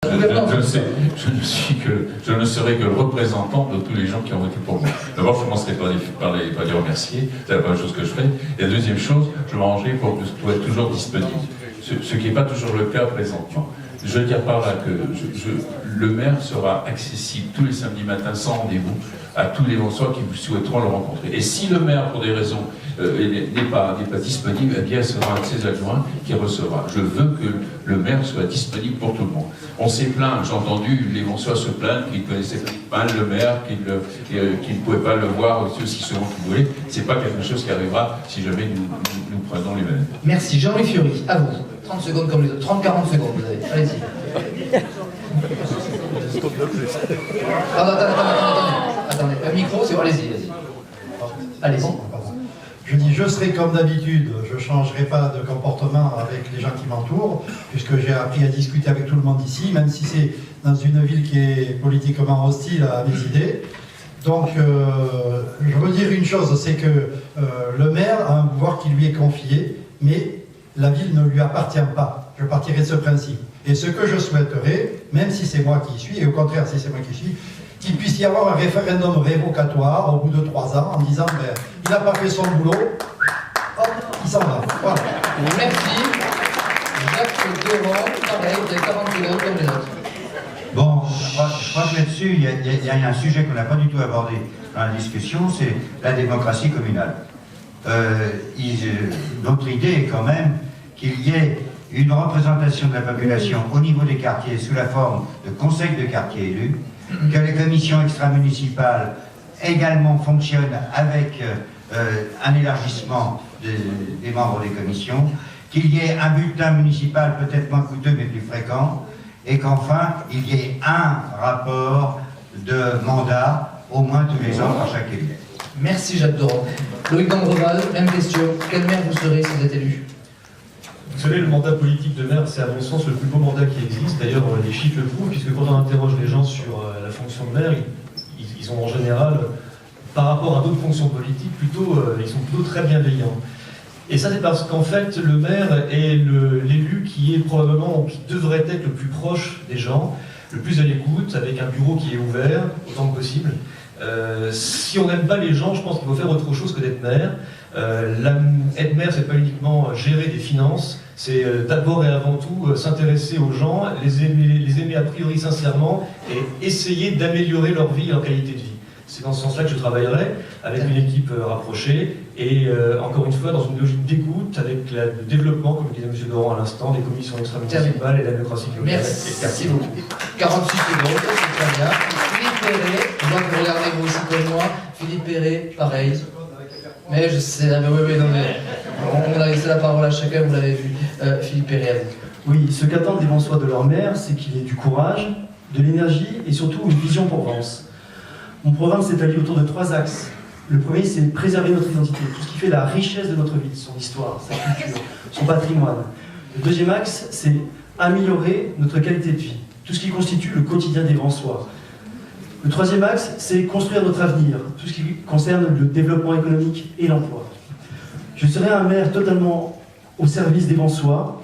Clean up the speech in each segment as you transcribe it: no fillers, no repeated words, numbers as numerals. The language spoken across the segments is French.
Je ne serai que le représentant de tous les gens qui ont voté pour moi. D'abord, je commencerai par les remercier, c'est la première chose que je ferai. Et la deuxième chose, je m'arrangerai pour être toujours disponible, ce qui n'est pas toujours le cas présentement. Je veux dire par là que le maire sera accessible tous les samedis matins sans rendez-vous à tous les Lensois qui vous souhaiteront le rencontrer. Et si le maire, pour des raisons, n'est pas disponible, eh bien, ce sera un de ses adjoints qui recevra. Je veux que le maire soit disponible pour tout le monde. On s'est plaint, j'ai entendu les Lensois se plaindre qu'ils ne connaissaient pas le maire, qu'ils ne pouvaient pas le voir aussi souvent qu'ils voulaient. Ce n'est pas quelque chose qui arrivera si jamais nous prenons les mêmes. Merci. Jean-Louis Fiori, à vous. 30 secondes comme les autres. 30-40 secondes, vous avez. Allez-y. Attendez. Un micro, c'est bon, allez-y. Allez-y. Je dis, je serai comme d'habitude, je ne changerai pas de comportement avec les gens qui m'entourent, puisque j'ai appris à discuter avec tout le monde ici, même si c'est dans une ville qui est politiquement hostile à mes idées. Donc, je veux dire une chose, c'est que le maire a un pouvoir qui lui est confié, mais la ville ne lui appartient pas. Je partirai de ce principe. Et ce que je souhaiterais, même si c'est moi qui y suis, et au contraire si c'est moi qui y suis, qu'il puisse y avoir un référendum révocatoire au bout de 3 ans en disant ben, il n'a pas fait son boulot, hop, il s'en va. Voilà. Merci. Jacques Durand, pareil, vous avez 40 secondes comme les autres. Bon, je crois que là-dessus, il y a un sujet qu'on n'a pas du tout abordé dans la discussion, c'est la démocratie communale. Notre idée est quand même qu'il y ait une représentation de la population au niveau des quartiers sous la forme de conseils de quartier élus, que les commissions extra-municipales également fonctionnent avec un élargissement des membres des commissions, qu'il y ait un bulletin municipal peut-être moins coûteux mais plus fréquent, et qu'enfin il y ait un rapport de mandat au moins tous les ans par chaque élu. Merci Jacques Durand. Loïc Dandreval, même question. Quel maire vous serez si vous êtes élu? Vous savez, le mandat politique de maire, c'est à mon sens le plus beau mandat qui existe. D'ailleurs, les chiffres le prouvent, puisque quand on interroge les gens sur la fonction de maire, ils ont en général, par rapport à d'autres fonctions politiques, ils sont plutôt très bienveillants. Et ça, c'est parce qu'en fait, le maire est l'élu qui est probablement, qui devrait être le plus proche des gens, le plus à l'écoute, avec un bureau qui est ouvert autant que possible. Si on n'aime pas les gens, je pense qu'il faut faire autre chose que d'être maire. Être maire, c'est pas uniquement gérer des finances, c'est d'abord et avant tout s'intéresser aux gens, les aimer a priori sincèrement et essayer d'améliorer leur vie et leur qualité de vie. C'est dans ce sens-là que je travaillerai, avec une équipe rapprochée et encore une fois dans une logique d'écoute, avec le développement, comme disait M. Laurent à l'instant, des commissions extra-municipales et la démocratie locale. Merci beaucoup. 46 secondes, c'est très bien. Philippe Perret, je vois que vous regardez vous aussi comme moi. Philippe Perret, pareil. Mais je sais, mais oui, non, mais on a laissé la parole à chacun, vous l'avez vu. Philippe Perret, à vous. Oui, ce qu'attendent les Lensois de leur maire, c'est qu'il y ait du courage, de l'énergie et surtout une vision pour Vence. Mon programme s'établit autour de 3 axes. Le premier, c'est préserver notre identité, tout ce qui fait la richesse de notre ville, son histoire, sa culture, son patrimoine. Le deuxième axe, c'est améliorer notre qualité de vie, tout ce qui constitue le quotidien des Vensois. Le troisième axe, c'est construire notre avenir, tout ce qui concerne le développement économique et l'emploi. Je serai un maire totalement au service des Vensois.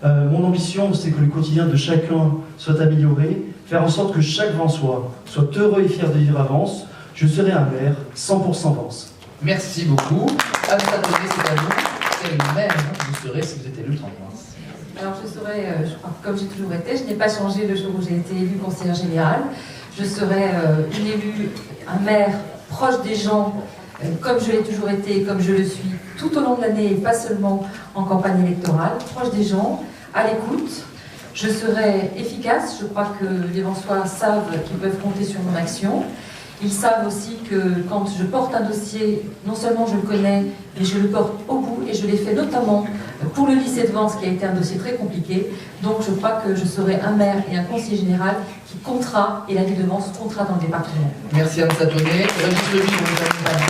Mon ambition, c'est que le quotidien de chacun soit amélioré, faire en sorte que chaque Vensois soit heureux et fier de vivre à Vence. Je serai un maire 100% Vence. Merci beaucoup. Anne Satonnet, c'est à vous. Quel maire vous serez si vous êtes élu le 30 mars? Alors je serai, je crois, comme j'ai toujours été, je n'ai pas changé le jour où j'ai été élue conseillère générale. Je serai une élue, un maire proche des gens, comme je l'ai toujours été, comme je le suis tout au long de l'année, et pas seulement en campagne électorale, proche des gens, à l'écoute. Je serai efficace, je crois que les Vensois savent qu'ils peuvent compter sur mon action. Ils savent aussi que quand je porte un dossier, non seulement je le connais, mais je le porte au bout, et je l'ai fait notamment pour le lycée de Vence, qui a été un dossier très compliqué. Donc je crois que je serai un maire et un conseiller général qui comptera, et la ville de Vence comptera dans le département. Merci Anne Satonnet. Régis Levy, vous avez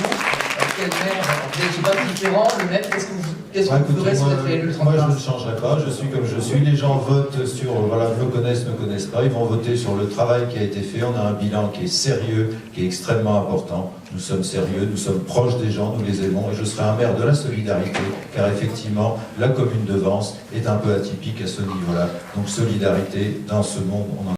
quel maire? Vous n'êtes pas différent, le même, qu'est-ce que vous ferez si vous êtes élu le 30 mars? Moi, je ne changerai pas, je suis comme je suis. Les gens votent sur, voilà, me connaissent pas. Ils vont voter sur le travail qui a été fait. On a un bilan qui est sérieux, qui est extrêmement important. nous sommes sérieux, nous sommes proches des gens, nous les aimons, et je serai un maire de la solidarité, car effectivement, la commune de Vence est un peu atypique à ce niveau-là. Donc solidarité, dans ce monde, on en